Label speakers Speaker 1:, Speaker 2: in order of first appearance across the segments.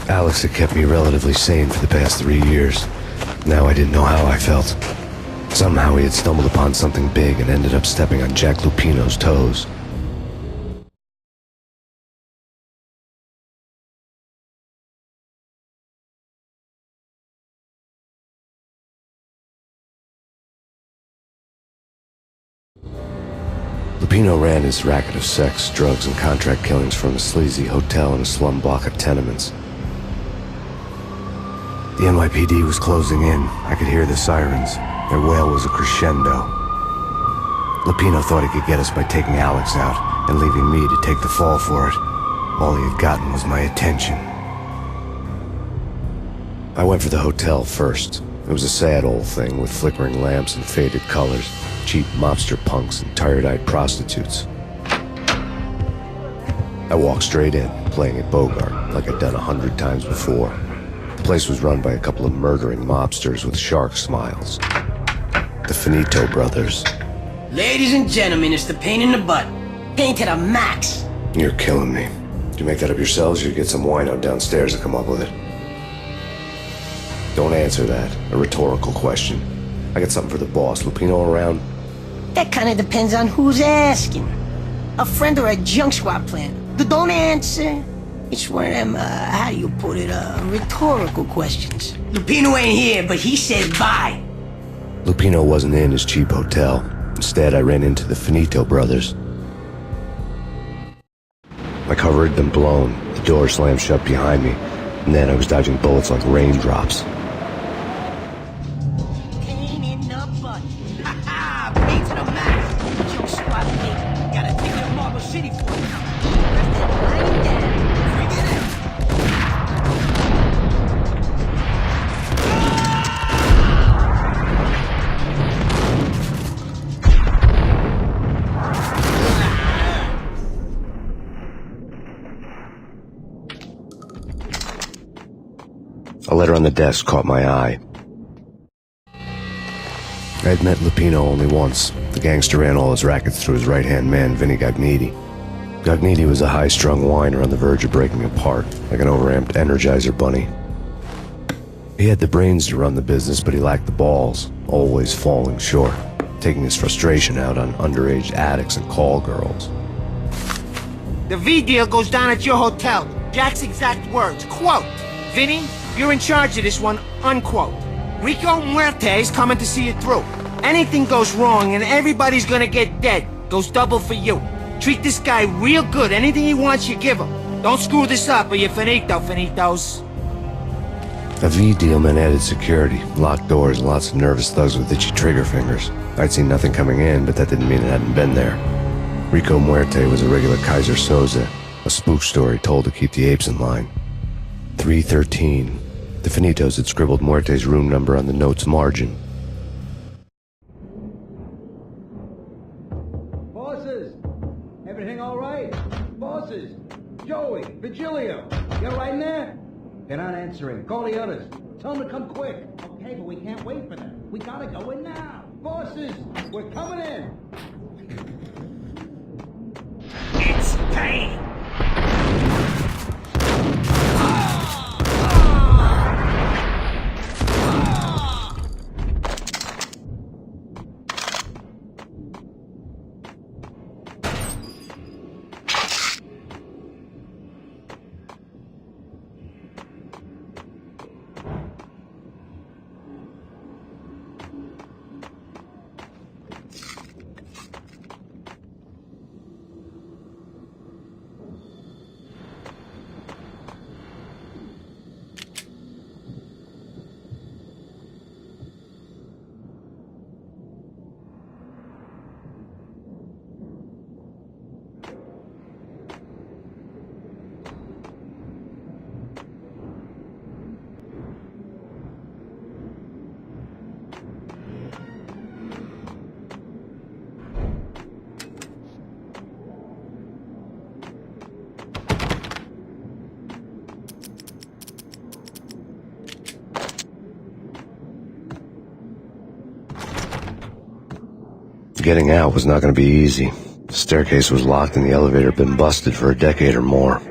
Speaker 1: Alex had kept me relatively sane for the past 3 years. Now I didn't know how I felt. Somehow he had stumbled upon something big and ended up stepping on Jack Lupino's toes. Lupino ran his racket of sex, drugs, and contract killings from a sleazy hotel in a slum block of tenements. The NYPD was closing in. I could hear the sirens. Their wail was a crescendo. Lupino thought he could get us by taking Alex out and leaving me to take the fall for it. All he had gotten was my attention. I went for the hotel first. It was a sad old thing with flickering lamps and faded colors, cheap mobster punks and tired-eyed prostitutes. I walked straight in, playing at Bogart, like I'd done 100 times before. The place was run by a couple of murdering mobsters with shark smiles. The Finito brothers.
Speaker 2: Ladies and gentlemen, it's the Payne in the butt. Payne to the max.
Speaker 1: You're killing me. Did you make that up yourselves, or you get some wino downstairs to come up with it? Don't answer that. A rhetorical question. I got something for the boss. Lupino around?
Speaker 2: That kind of depends on who's asking. A friend or a junk squad plan. Don't answer. It's one of them, how do you put it, rhetorical questions. Lupino ain't here, but he said bye.
Speaker 1: Lupino wasn't in his cheap hotel. Instead, I ran into the Finito brothers. My cover had been blown. The door slammed shut behind me, and then I was dodging bullets like raindrops.
Speaker 2: Pain in the butt. Ha ha! Pain to the max. Junk squad thing. Gotta take it to Marble City for it. Press that line down. Bring it in.
Speaker 1: A letter on the desk caught my eye. I had met Lupino only once. The gangster ran all his rackets through his right-hand man, Vinny Gagniti. Gagniti was a high-strung whiner on the verge of breaking apart, like an overamped Energizer bunny. He had the brains to run the business, but he lacked the balls, always falling short, taking his frustration out on underage addicts and call girls.
Speaker 3: The V deal goes down at your hotel. Jack's exact words, quote, "Vinny, you're in charge of this one," unquote. Rico Muerte's coming to see it through. Anything goes wrong and everybody's gonna get dead. Goes double for you. Treat this guy real good. Anything he wants, you give him. Don't screw this up or you're finito, finitos.
Speaker 1: A V deal meant added security, locked doors, and lots of nervous thugs with itchy trigger fingers. I'd seen nothing coming in, but that didn't mean it hadn't been there. Rico Muerte was a regular Kaiser Soze, a spook story told to keep the apes in line. 313. The Finitos had scribbled Muerte's room number on the note's margin.
Speaker 4: Bosses! Everything all right? Bosses! Joey! Vigilio! You all right in there? They're not answering. Call the others. Tell them to come quick. Okay, but we can't wait for them. We gotta go in now. Bosses! We're coming in!
Speaker 2: It's Payne.
Speaker 1: Getting out was not going to be easy. The staircase was locked and the elevator had been busted for a decade or more.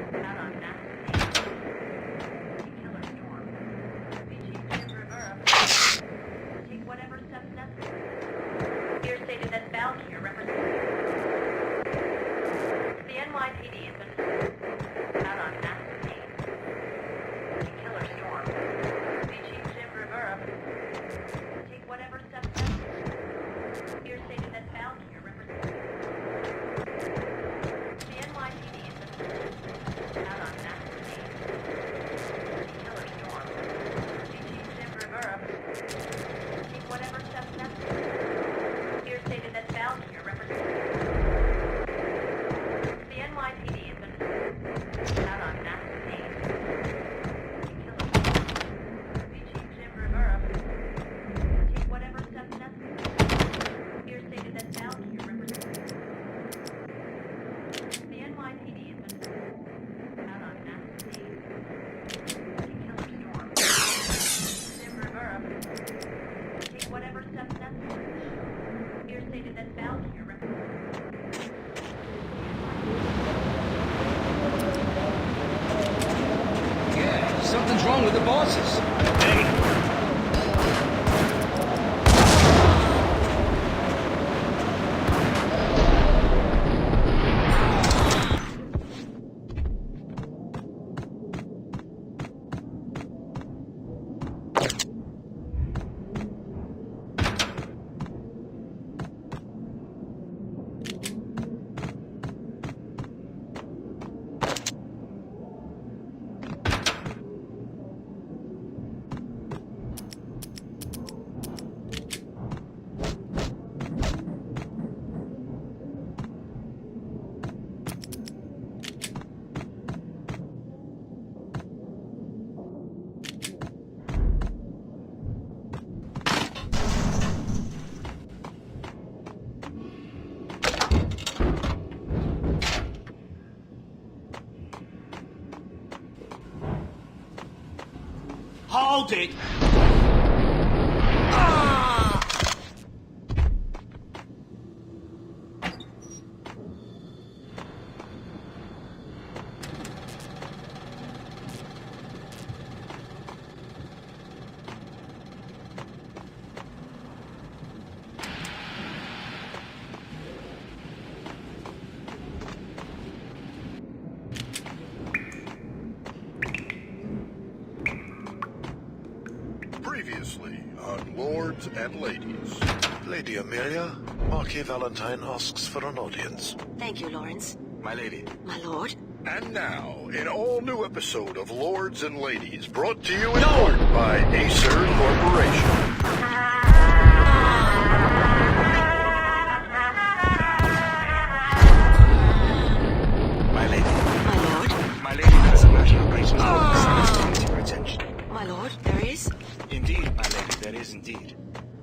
Speaker 4: Something's wrong with the bosses.
Speaker 3: Hold it!
Speaker 5: Previously on Lords and Ladies. Lady Amelia, Marquis Valentine asks for an audience.
Speaker 6: Thank you, Lawrence.
Speaker 5: My lady.
Speaker 6: My lord.
Speaker 5: And now, an all-new episode of Lords and Ladies, brought to you in part by Acer Corporation.
Speaker 7: My lady.
Speaker 6: My lord.
Speaker 7: My lady, there is a matter of great importance that must come to your attention.
Speaker 6: My lord, there is?
Speaker 7: Indeed, my lady, there is indeed.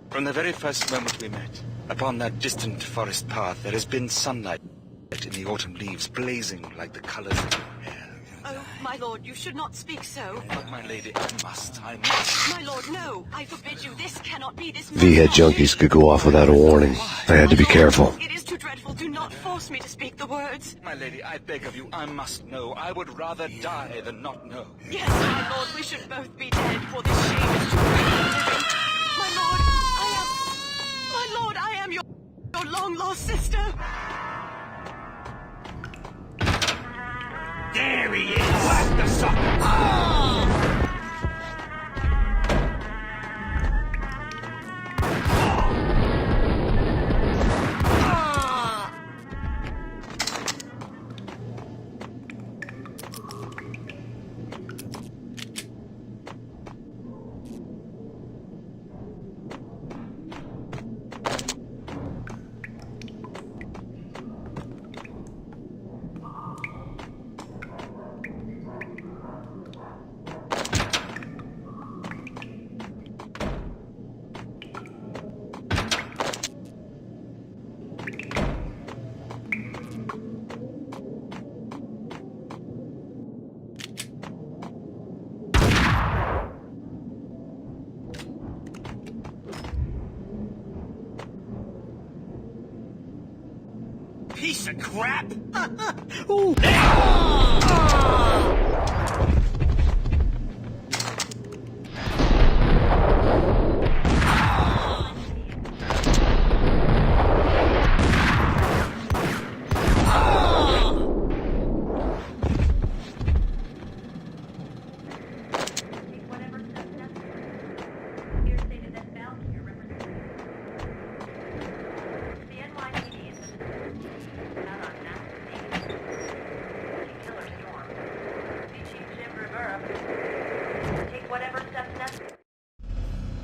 Speaker 7: From the very first moment we met, upon that distant forest path, there has been sunlight in the autumn leaves blazing like the colors of your hair.
Speaker 6: Oh, my lord, you should not speak so.
Speaker 7: But my lady, I must.
Speaker 6: My lord, no. I forbid you. This cannot be. This
Speaker 1: V-head junkies could go off without a warning. I had to be careful.
Speaker 6: It is too dreadful. Do not force me to speak the words.
Speaker 7: My lady, I beg of you, I must know. I would rather die than not know.
Speaker 6: Yes, my lord, we should both be dead, for this shame is too great for living. My lord, I am your long-lost sister.
Speaker 3: There he is! What the sucker? Piece of crap! Ooh.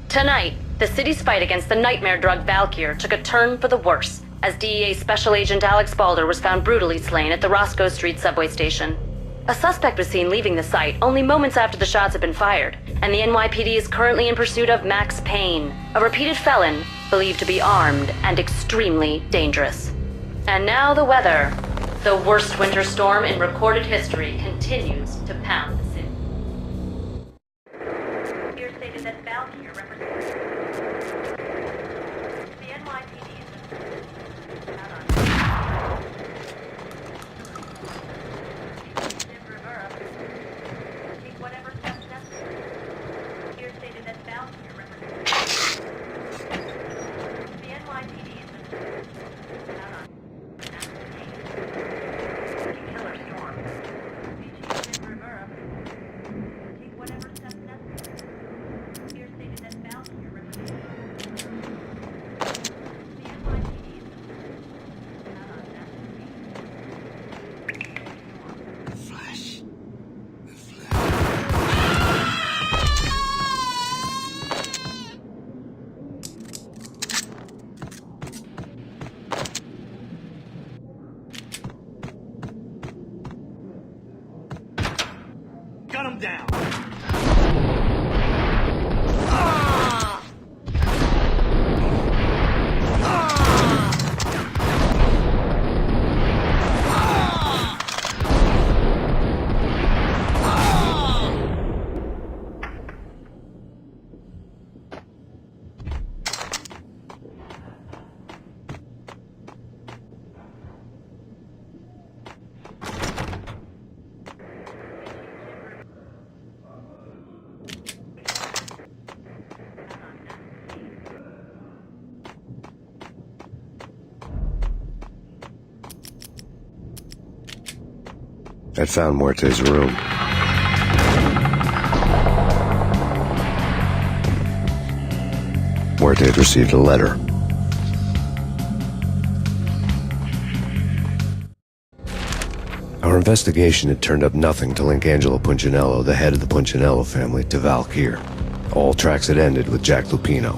Speaker 8: Tonight, the city's fight against the nightmare drug Valkyr took a turn for the worse, as DEA Special Agent Alex Balder was found brutally slain at the Roscoe Street subway station. A suspect was seen leaving the site only moments after the shots had been fired, and the NYPD is currently in pursuit of Max Payne, a repeated felon believed to be armed and extremely dangerous. And now the weather. The worst winter storm in recorded history continues to pound the city.
Speaker 9: Here stated that Valkyr represents the NYPD is out on Take whatever steps necessary.
Speaker 4: him down!
Speaker 1: I'd found Muerte's room. Muerte had received a letter. Our investigation had turned up nothing to link Angelo Punchinello, the head of the Punchinello family, to Valkyr. All tracks had ended with Jack Lupino.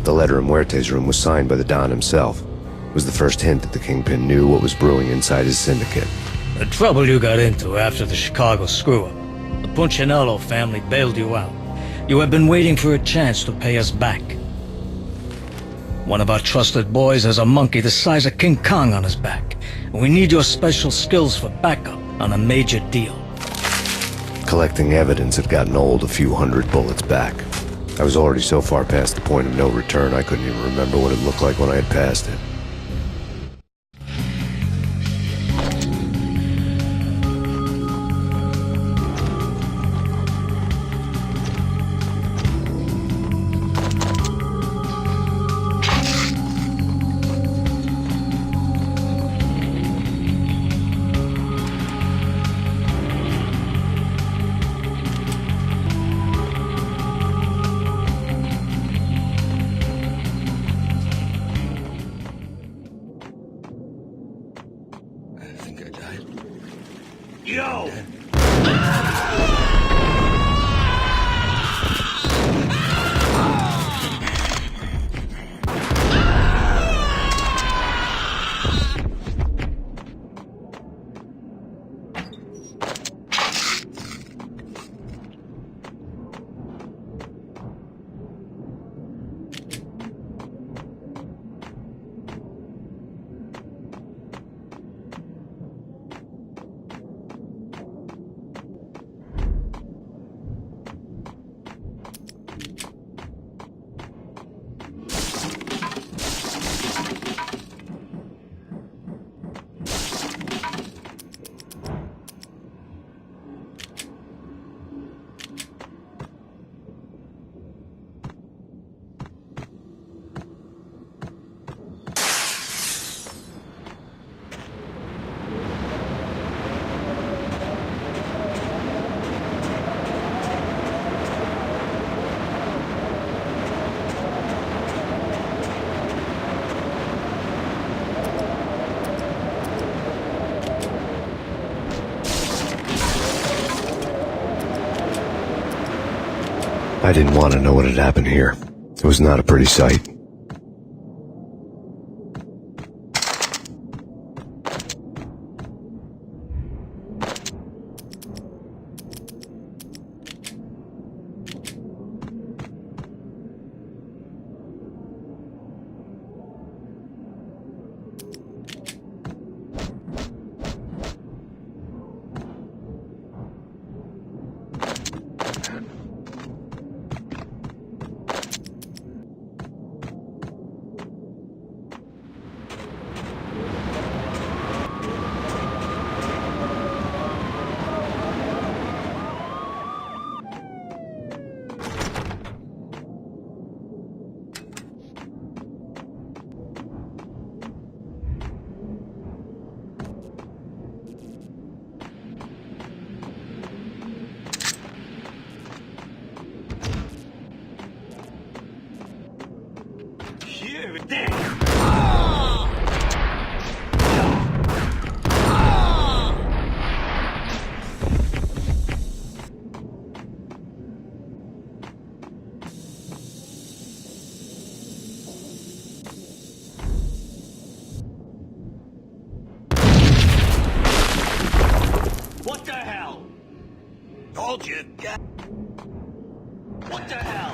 Speaker 1: The letter in Muerte's room was signed by the Don himself. It was the first hint that the Kingpin knew what was brewing inside his syndicate.
Speaker 10: The trouble you got into after the Chicago screw-up. The Punchinello family bailed you out. You have been waiting for a chance to pay us back. One of our trusted boys has a monkey the size of King Kong on his back. And we need your special skills for backup on a major deal.
Speaker 1: Collecting evidence had gotten old a few hundred bullets back. I was already so far past the point of no return I couldn't even remember what it looked like when I had passed it.
Speaker 4: Yo!
Speaker 1: I didn't want to know what had happened here. It was not a pretty sight.
Speaker 11: Told you. What the hell?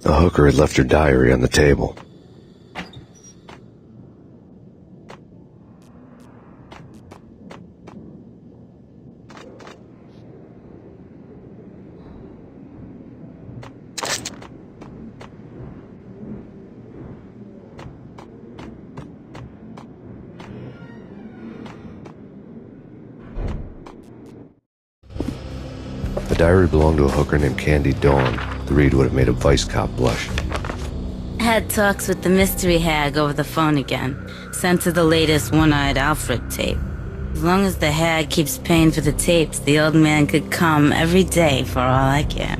Speaker 1: The hooker had left her diary on the table. The diary belonged to a hooker named Candy Dawn. The read would have made a vice cop blush.
Speaker 12: Had talks with the mystery hag over the phone again. Sent her the latest One-Eyed Alfred tape. As long as the hag keeps paying for the tapes, the old man could come every day for all I care.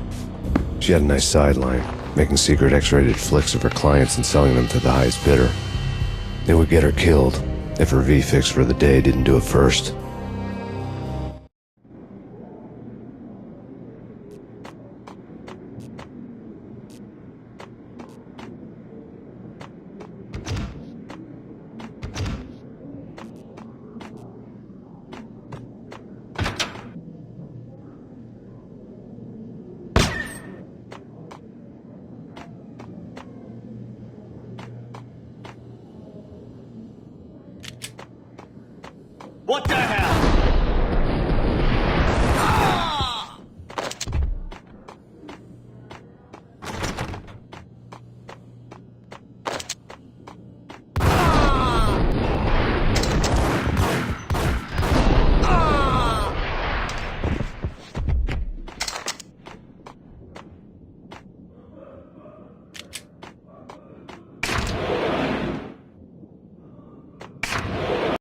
Speaker 1: She had a nice sideline, making secret X-rated flicks of her clients and selling them to the highest bidder. It would get her killed if her V-fix for the day didn't do it first.
Speaker 11: What the hell?